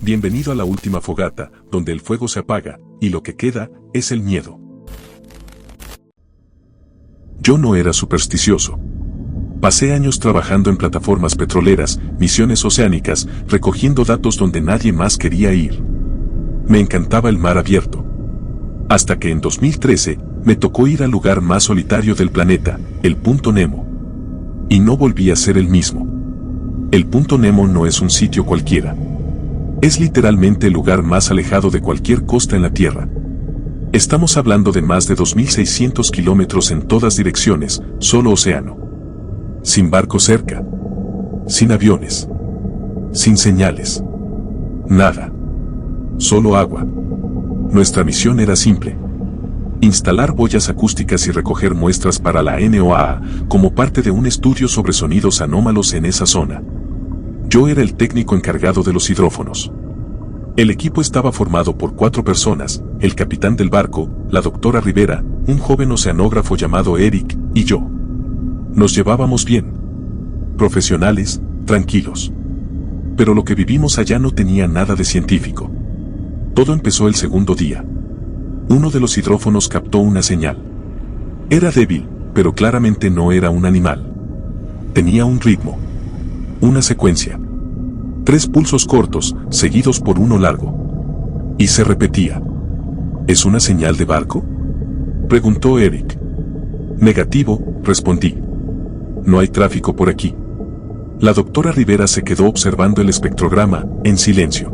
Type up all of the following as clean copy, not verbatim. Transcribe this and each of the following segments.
Bienvenido a la última fogata, donde el fuego se apaga, y lo que queda, es el miedo. Yo no era supersticioso. Pasé años trabajando en plataformas petroleras, misiones oceánicas, recogiendo datos donde nadie más quería ir. Me encantaba el mar abierto. Hasta que en 2013, me tocó ir al lugar más solitario del planeta, el Punto Nemo. Y no volví a ser el mismo. El Punto Nemo no es un sitio cualquiera. Es literalmente el lugar más alejado de cualquier costa en la Tierra. Estamos hablando de más de 2.600 kilómetros en todas direcciones, solo océano. Sin barco cerca. Sin aviones. Sin señales. Nada. Solo agua. Nuestra misión era simple. Instalar boyas acústicas y recoger muestras para la NOAA, como parte de un estudio sobre sonidos anómalos en esa zona. Yo era el técnico encargado de los hidrófonos. El equipo estaba formado por 4 personas, el capitán del barco, la doctora Rivera, un joven oceanógrafo llamado Eric, y yo. Nos llevábamos bien. Profesionales, tranquilos. Pero lo que vivimos allá no tenía nada de científico. Todo empezó el segundo día. Uno de los hidrófonos captó una señal. Era débil, pero claramente no era un animal. Tenía un ritmo. Una secuencia. 3 pulsos cortos, seguidos por uno largo. Y se repetía. ¿Es una señal de barco?, preguntó Eric. Negativo, respondí. No hay tráfico por aquí. La doctora Rivera se quedó observando el espectrograma, en silencio.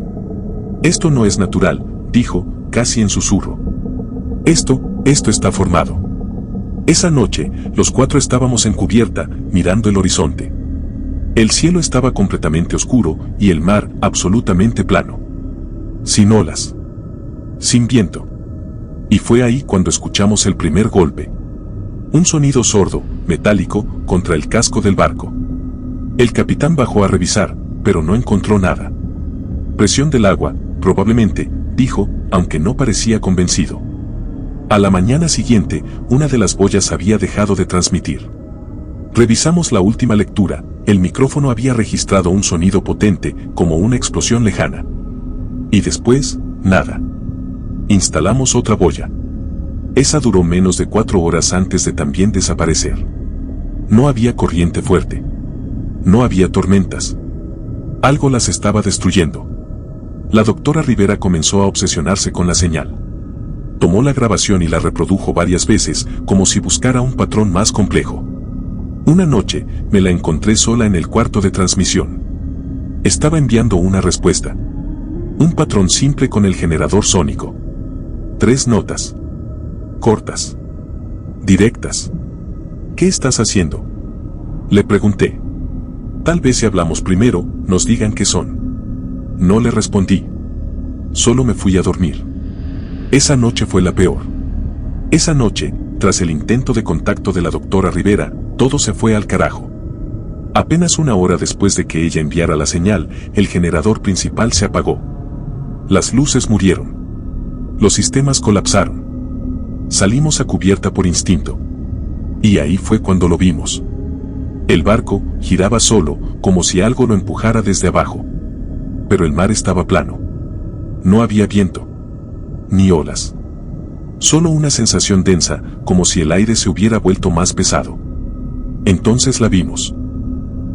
Esto no es natural, dijo, casi en susurro. Esto está formado. Esa noche, los 4 estábamos en cubierta, mirando el horizonte. El cielo estaba completamente oscuro y el mar absolutamente plano. Sin olas. Sin viento. Y fue ahí cuando escuchamos el primer golpe. Un sonido sordo, metálico, contra el casco del barco. El capitán bajó a revisar, pero no encontró nada. Presión del agua, probablemente, dijo, aunque no parecía convencido. A la mañana siguiente, una de las boyas había dejado de transmitir. Revisamos la última lectura, el micrófono había registrado un sonido potente, como una explosión lejana. Y después, nada. Instalamos otra boya. Esa duró menos de 4 horas antes de también desaparecer. No había corriente fuerte. No había tormentas. Algo las estaba destruyendo. La doctora Rivera comenzó a obsesionarse con la señal. Tomó la grabación y la reprodujo varias veces, como si buscara un patrón más complejo. Una noche, me la encontré sola en el cuarto de transmisión. Estaba enviando una respuesta. Un patrón simple con el generador sónico. 3 notas. Cortas. Directas. ¿Qué estás haciendo?, le pregunté. Tal vez si hablamos primero, nos digan qué son. No le respondí. Solo me fui a dormir. Esa noche fue la peor. Esa noche, tras el intento de contacto de la doctora Rivera, todo se fue al carajo. Apenas 1 hora después de que ella enviara la señal, el generador principal se apagó. Las luces murieron. Los sistemas colapsaron. Salimos a cubierta por instinto. Y ahí fue cuando lo vimos. El barco giraba solo, como si algo lo empujara desde abajo. Pero el mar estaba plano. No había viento. Ni olas. Solo una sensación densa, como si el aire se hubiera vuelto más pesado. Entonces la vimos.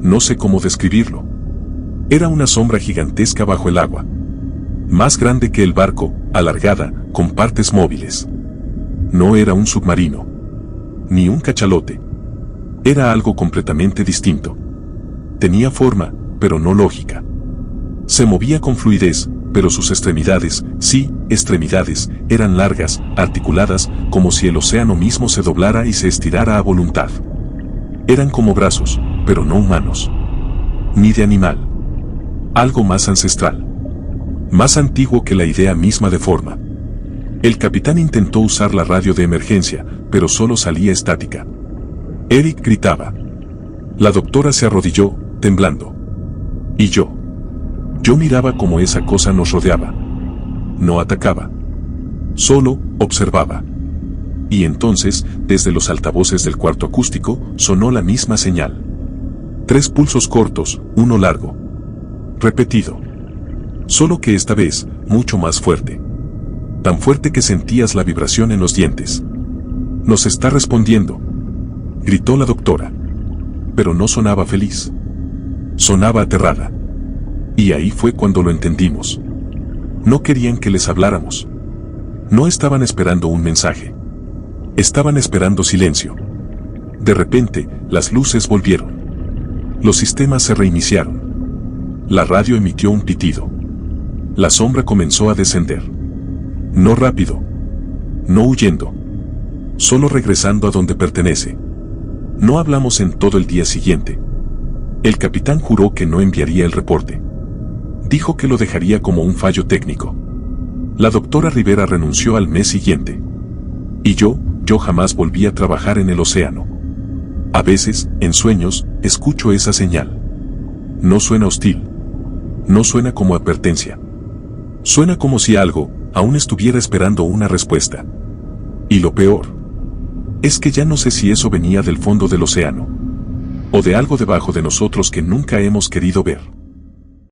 No sé cómo describirlo. Era una sombra gigantesca bajo el agua. Más grande que el barco, alargada, con partes móviles. No era un submarino. Ni un cachalote. Era algo completamente distinto. Tenía forma, pero no lógica. Se movía con fluidez, pero sus extremidades, sí, extremidades, eran largas, articuladas, como si el océano mismo se doblara y se estirara a voluntad. Eran como brazos, pero no humanos. Ni de animal. Algo más ancestral. Más antiguo que la idea misma de forma. El capitán intentó usar la radio de emergencia, pero solo salía estática. Eric gritaba. La doctora se arrodilló, temblando. Y yo miraba cómo esa cosa nos rodeaba. No atacaba. Solo observaba. Y entonces, desde los altavoces del cuarto acústico, sonó la misma señal. 3 pulsos cortos, uno largo. Repetido. Solo que esta vez, mucho más fuerte. Tan fuerte que sentías la vibración en los dientes. «Nos está respondiendo», gritó la doctora. Pero no sonaba feliz. Sonaba aterrada. Y ahí fue cuando lo entendimos. No querían que les habláramos. No estaban esperando un mensaje. Estaban esperando silencio. De repente, las luces volvieron. Los sistemas se reiniciaron. La radio emitió un pitido. La sombra comenzó a descender. No rápido. No huyendo. Solo regresando a donde pertenece. No hablamos en todo el día siguiente. El capitán juró que no enviaría el reporte. Dijo que lo dejaría como un fallo técnico. La doctora Rivera renunció al mes siguiente. Y yo jamás volví a trabajar en el océano. A veces, en sueños, escucho esa señal. No suena hostil. No suena como advertencia. Suena como si algo aún estuviera esperando una respuesta. Y lo peor es que ya no sé si eso venía del fondo del océano o de algo debajo de nosotros que nunca hemos querido ver.